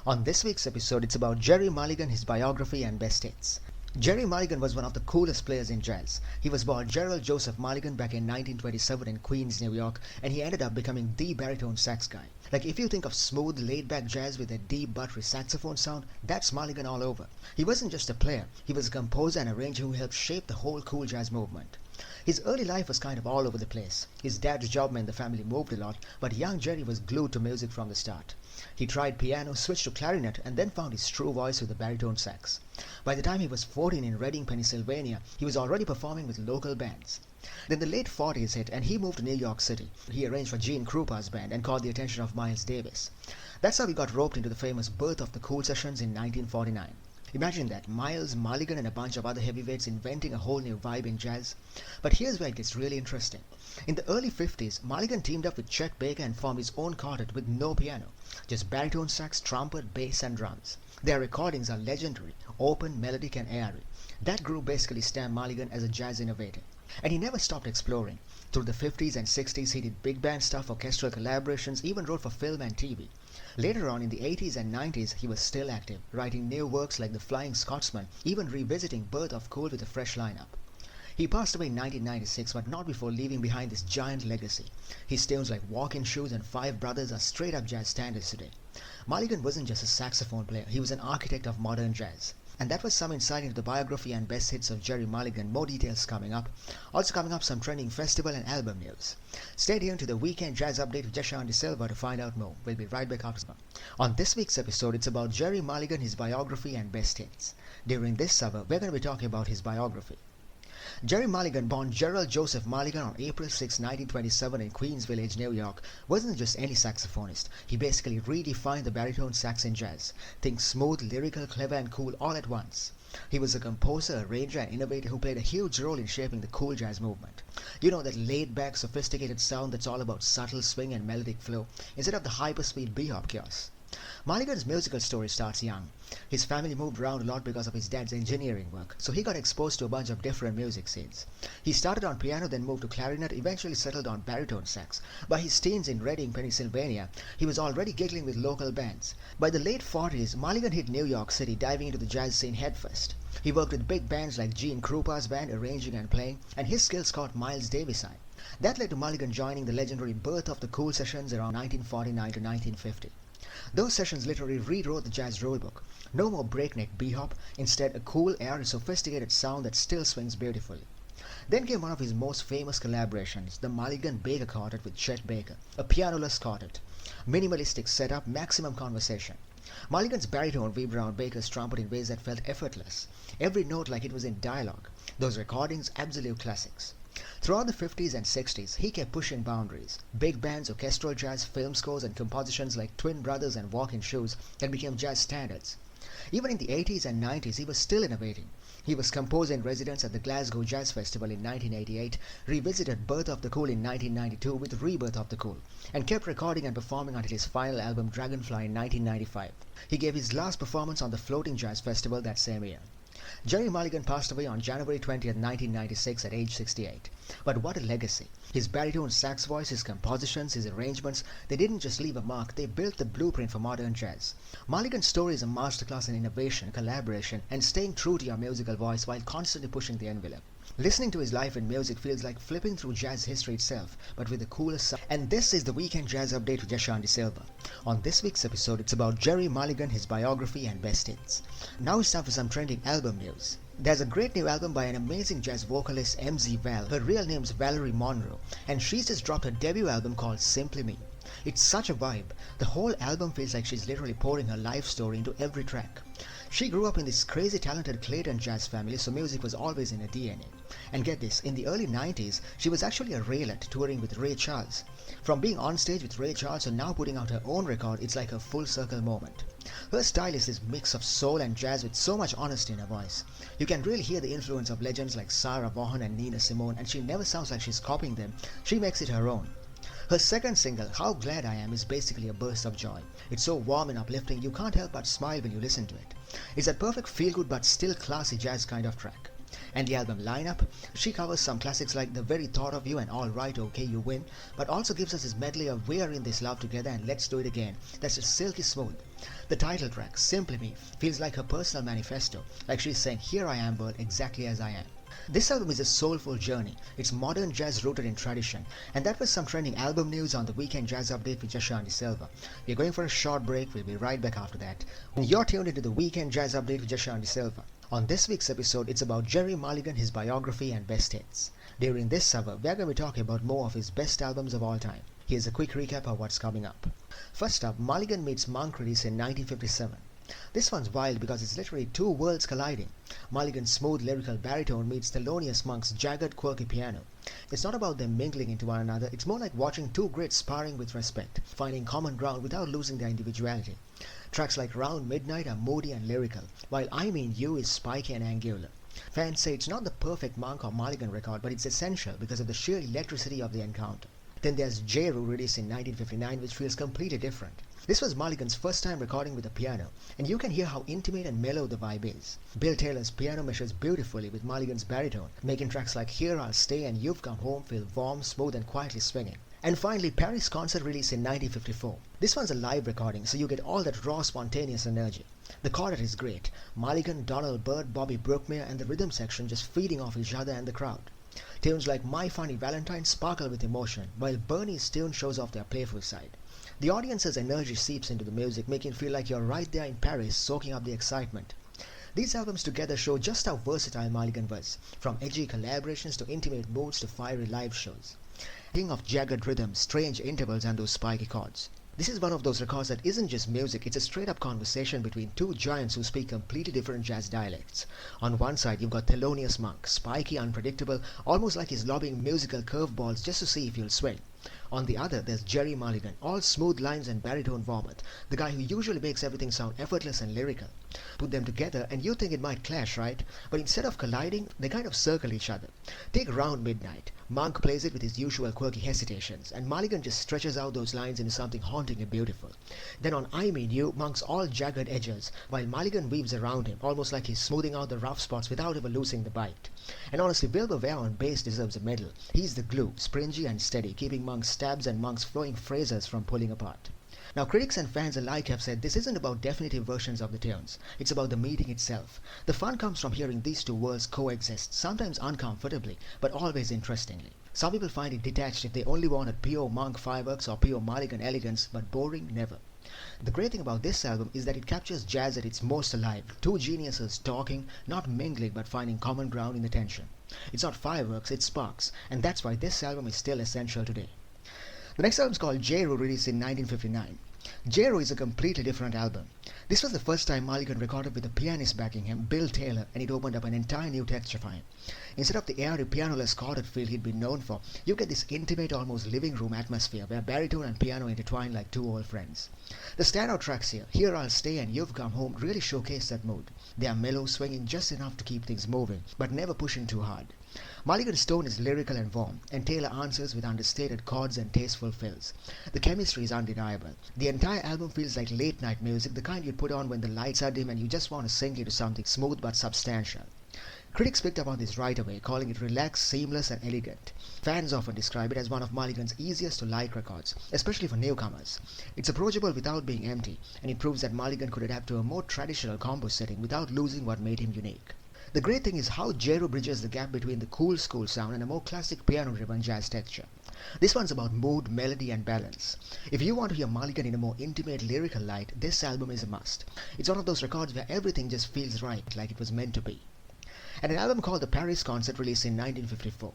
On this week's episode, it's about Gerry Mulligan, his biography and best hits. Gerry Mulligan was one of the coolest players in jazz. He was born Gerald Joseph Mulligan back in 1927 in Queens, New York, and he ended up becoming the baritone sax guy. Like if you think of smooth, laid-back jazz with a deep, buttery saxophone sound, that's Mulligan all over. He wasn't just a player, he was a composer and arranger who helped shape the whole cool jazz movement. His early life was kind of all over the place. His dad's job meant the family moved a lot, but young Gerry was glued to music from the start. He tried piano, switched to clarinet, and then found his true voice with the baritone sax. By the time he was 14 in Reading, Pennsylvania, he was already performing with local bands. Then the late 40s hit and he moved to New York City. He arranged for Gene Krupa's band and caught the attention of Miles Davis. That's how he got roped into the famous Birth of the Cool sessions in 1949. Imagine that, Miles, Mulligan and a bunch of other heavyweights inventing a whole new vibe in jazz. But here's where it gets really interesting. In the early 50s, Mulligan teamed up with Chet Baker and formed his own quartet with no piano, just baritone sax, trumpet, bass and drums. Their recordings are legendary, open, melodic and airy. That group basically stamped Mulligan as a jazz innovator. And he never stopped exploring. Through the 50s and 60s he did big band stuff, orchestral collaborations, even wrote for film and TV. Later on in the 80s and 90s he was still active, writing new works like The Flying Scotsman, even revisiting Birth of Cool with a fresh lineup. He passed away in 1996, but not before leaving behind this giant legacy. His tunes like Walkin Shoes and Five Brothers are straight up jazz standards today. Mulligan wasn't just a saxophone player, he was an architect of modern jazz. And that was some insight into the biography and best hits of Gerry Mulligan. More details coming up. Also coming up, some trending festival and album news. Stay tuned to the Weekend Jazz Update with Jashan De Silva to find out more. We'll be right back after this. On this week's episode, it's about Gerry Mulligan, his biography and best hits. During this hour, we're going to be talking about his biography. Gerry Mulligan, born Gerald Joseph Mulligan on April 6, 1927 in Queens Village, New York, wasn't just any saxophonist. He basically redefined the baritone sax in jazz. Think smooth, lyrical, clever and cool all at once. He was a composer, arranger and innovator who played a huge role in shaping the cool jazz movement. You know, that laid-back, sophisticated sound that's all about subtle swing and melodic flow, instead of the hyper-speed bebop chaos. Mulligan's musical story starts young. His family moved around a lot because of his dad's engineering work, so he got exposed to a bunch of different music scenes. He started on piano, then moved to clarinet, eventually settled on baritone sax. By his teens in Reading, Pennsylvania, he was already giggling with local bands. By the late 40s, Mulligan hit New York City, diving into the jazz scene headfirst. He worked with big bands like Gene Krupa's band, arranging and playing, and his skills caught Miles Davis' eye. That led to Mulligan joining the legendary Birth of the Cool sessions around 1949 to 1950. Those sessions literally rewrote the jazz rulebook. No more breakneck bebop, instead a cool, airy, sophisticated sound that still swings beautifully. Then came one of his most famous collaborations, the Mulligan-Baker quartet with Chet Baker, a pianoless quartet. Minimalistic setup, maximum conversation. Mulligan's baritone weaved around Baker's trumpet in ways that felt effortless. Every note like it was in dialogue. Those recordings, absolute classics. Throughout the 50s and 60s, he kept pushing boundaries. Big bands, orchestral jazz, film scores and compositions like Twin Brothers and Walkin Shoes that became jazz standards. Even in the 80s and 90s, he was still innovating. He was composer in residence at the Glasgow Jazz Festival in 1988, revisited Birth of the Cool in 1992 with Rebirth of the Cool, and kept recording and performing until his final album Dragonfly in 1995. He gave his last performance on the Floating Jazz Festival that same year. Gerry Mulligan passed away on January 20, 1996 at age 68. But what a legacy. His baritone sax voice, his compositions, his arrangements, they didn't just leave a mark, they built the blueprint for modern jazz. Mulligan's story is a masterclass in innovation, collaboration, and staying true to your musical voice while constantly pushing the envelope. Listening to his life and music feels like flipping through jazz history itself, but with the coolest sound. And this is the Weekend Jazz Update with Jashan De Silva. On this week's episode, it's about Gerry Mulligan, his biography and best hits. Now it's time for some trending album news. There's a great new album by an amazing jazz vocalist, MZ Val. Her real name's Valerie Monroe, and she's just dropped her debut album called Simply Me. It's such a vibe. The whole album feels like she's literally pouring her life story into every track. She grew up in this crazy talented Clayton jazz family, so music was always in her DNA. And get this, in the early 90s, she was actually a railet touring with Ray Charles. From being on stage with Ray Charles to now putting out her own record, it's like a full circle moment. Her style is this mix of soul and jazz with so much honesty in her voice. You can really hear the influence of legends like Sarah Vaughan and Nina Simone, and she never sounds like she's copying them, she makes it her own. Her second single, How Glad I Am, is basically a burst of joy. It's so warm and uplifting you can't help but smile when you listen to it. It's that perfect feel-good but still classy jazz kind of track. And the album lineup, she covers some classics like The Very Thought of You and All Right Okay You Win, but also gives us this medley of We Are in This Love Together and Let's Do It Again. That's just silky smooth. The title track, Simply Me, feels like her personal manifesto, like she's saying, here I am world, exactly as I am. This album is a soulful journey. It's modern jazz rooted in tradition. And that was some trending album news on the Weekend Jazz Update with Joshua and Silva. We're going for a short break. We'll be right back after that. You're tuned into the Weekend Jazz Update with Joshua and Silva. On this week's episode, it's about Gerry Mulligan, his biography and best hits. During this hour, we're going to be talking about more of his best albums of all time. Here's a quick recap of what's coming up. First up, Mulligan meets Monk, released in 1957. This one's wild because it's literally two worlds colliding. Mulligan's smooth lyrical baritone meets Thelonious Monk's jagged quirky piano. It's not about them mingling into one another, it's more like watching two greats sparring with respect, finding common ground without losing their individuality. Tracks like Round Midnight are moody and lyrical, while I Mean You is spiky and angular. Fans say it's not the perfect Monk or Mulligan record, but it's essential because of the sheer electricity of the encounter. Then there's J-Ru, released in 1959, which feels completely different. This was Mulligan's first time recording with a piano, and you can hear how intimate and mellow the vibe is. Bill Taylor's piano meshes beautifully with Mulligan's baritone, making tracks like Here I'll Stay and You've Come Home feel warm, smooth and quietly swinging. And finally, Paris Concert, released in 1954. This one's a live recording, so you get all that raw, spontaneous energy. The quartet is great. Mulligan, Donald Byrd, Bobby Brookmeyer and the rhythm section just feeding off each other and the crowd. Tunes like My Funny Valentine sparkle with emotion, while Bernie's tune shows off their playful side. The audience's energy seeps into the music, making it feel like you're right there in Paris, soaking up the excitement. These albums together show just how versatile Mulligan was, from edgy collaborations to intimate moods to fiery live shows. King of jagged rhythms, strange intervals and those spiky chords. This is one of those records that isn't just music, it's a straight-up conversation between two giants who speak completely different jazz dialects. On one side, you've got Thelonious Monk, spiky, unpredictable, almost like he's lobbing musical curveballs just to see if you'll swing. On the other, there's Gerry Mulligan, all smooth lines and baritone vomit, the guy who usually makes everything sound effortless and lyrical. Put them together and you think it might clash, right? But instead of colliding, they kind of circle each other. Take Round Midnight. Monk plays it with his usual quirky hesitations, and Mulligan just stretches out those lines into something haunting and beautiful. Then on I Mean You, Monk's all jagged edges, while Mulligan weaves around him, almost like he's smoothing out the rough spots without ever losing the bite. And honestly, Bill Bevere on bass deserves a medal. He's the glue, springy and steady, keeping Monk's stabs and Monk's flowing phrases from pulling apart. Now, critics and fans alike have said this isn't about definitive versions of the tunes. It's about the meeting itself. The fun comes from hearing these two worlds coexist, sometimes uncomfortably, but always interestingly. Some people find it detached if they only wanted pure Monk fireworks or pure Mulligan elegance, but boring never. The great thing about this album is that it captures jazz at its most alive, two geniuses talking, not mingling but finding common ground in the tension. It's not fireworks, it's sparks, and that's why this album is still essential today. The next album is called J-Ru, released in 1959. J-Ru is a completely different album. This was the first time Mulligan recorded with a pianist backing him, Bill Taylor, and it opened up an entire new texture for him. Instead of the airy pianoless chorded feel he'd been known for, you get this intimate, almost living room atmosphere where baritone and piano intertwine like two old friends. The standout tracks Here I'll Stay and You've Come Home, really showcase that mood. They are mellow, swinging just enough to keep things moving, but never pushing too hard. Mulligan's tone is lyrical and warm, and Taylor answers with understated chords and tasteful fills. The chemistry is undeniable. The entire album feels like late night music, the kind you'd put on when the lights are dim and you just want to sink into something smooth but substantial. Critics picked up on this right away, calling it relaxed, seamless and elegant. Fans often describe it as one of Mulligan's easiest to like records, especially for newcomers. It's approachable without being empty, and it proves that Mulligan could adapt to a more traditional combo setting without losing what made him unique. The great thing is how J-Ru bridges the gap between the cool school sound and a more classic piano-driven jazz texture. This one's about mood, melody and balance. If you want to hear Mulligan in a more intimate lyrical light, this album is a must. It's one of those records where everything just feels right, like it was meant to be. And an album called The Paris Concert, released in 1954.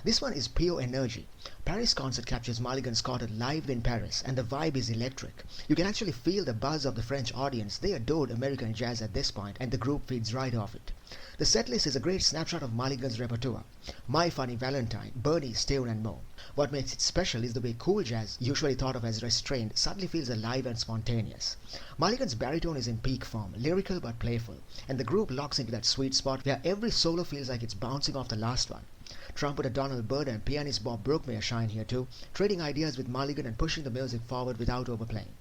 This one is pure energy. Paris Concert captures Mulligan's quartet live in Paris, and the vibe is electric. You can actually feel the buzz of the French audience. They adored American jazz at this point, and the group feeds right off it. The setlist is a great snapshot of Mulligan's repertoire. My Funny Valentine, Bernie's tune and more. What makes it special is the way cool jazz, usually thought of as restrained, suddenly feels alive and spontaneous. Mulligan's baritone is in peak form, lyrical but playful, and the group locks into that sweet spot where every solo feels like it's bouncing off the last one. Trumpeter Donald Byrd and pianist Bob Brookmeyer shine here too, trading ideas with Mulligan and pushing the music forward without overplaying.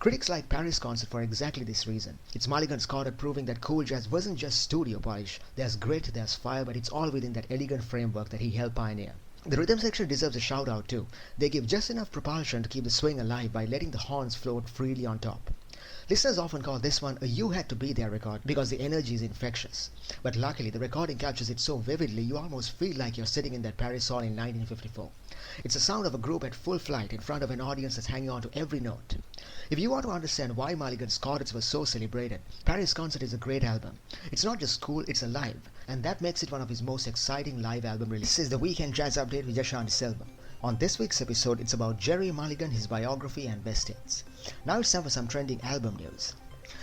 Critics like Paris Concert for exactly this reason. It's Mulligan's quartet proving that cool jazz wasn't just studio polish. There's grit, there's fire, but it's all within that elegant framework that he helped pioneer. The rhythm section deserves a shout out too. They give just enough propulsion to keep the swing alive by letting the horns float freely on top. Listeners often call this one a "you had to be there" record because the energy is infectious. But luckily, the recording captures it so vividly you almost feel like you're sitting in that Paris hall in 1954. It's the sound of a group at full flight in front of an audience that's hanging on to every note. If you want to understand why Mulligan's quartets were so celebrated, Paris Concert is a great album. It's not just cool, it's alive, and that makes it one of his most exciting live album releases. This is the Weekend Jazz Update with Yashanti Silva. On this week's episode, it's about Gerry Mulligan, his biography, and best hits. Now it's time for some trending album news.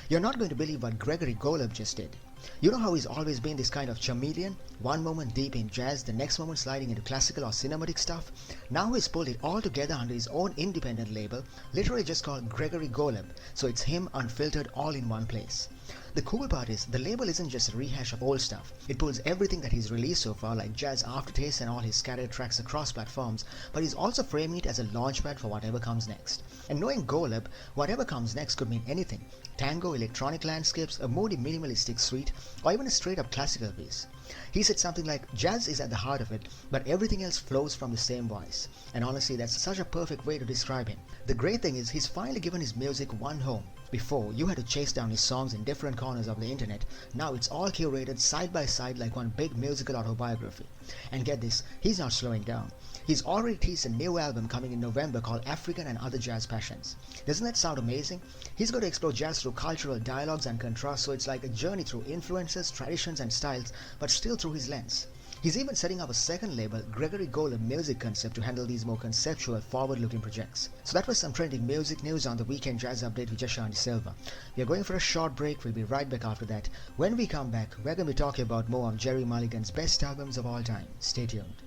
You're not going to believe what Gregory Golub just did. You know how he's always been this kind of chameleon? One moment deep in jazz, the next moment sliding into classical or cinematic stuff? Now he's pulled it all together under his own independent label, literally just called Gregory Golub, so it's him unfiltered all in one place. The cool part is, the label isn't just a rehash of old stuff. It pulls everything that he's released so far, like jazz aftertaste and all his scattered tracks across platforms, but he's also framing it as a launchpad for whatever comes next. And knowing Golub, whatever comes next could mean anything. Tango, electronic landscapes, a moody minimalistic suite, or even a straight up classical piece. He said something like, jazz is at the heart of it, but everything else flows from the same voice. And honestly, that's such a perfect way to describe him. The great thing is, he's finally given his music one home. Before, you had to chase down his songs in different corners of the internet. Now it's all curated side by side like one big musical autobiography. And get this, he's not slowing down. He's already teased a new album coming in November called African and Other Jazz Passions. Doesn't that sound amazing? He's going to explore jazz through cultural dialogues and contrasts, so it's like a journey through influences, traditions and styles, but still through his lens. He's even setting up a second label, Gregory Golub Music Concept, to handle these more conceptual, forward-looking projects. So that was some trending music news on the Weekend Jazz Update with Yashanti Silva. We are going for a short break. We'll be right back after that. When we come back, we're going to be talking about more of Gerry Mulligan's best albums of all time. Stay tuned.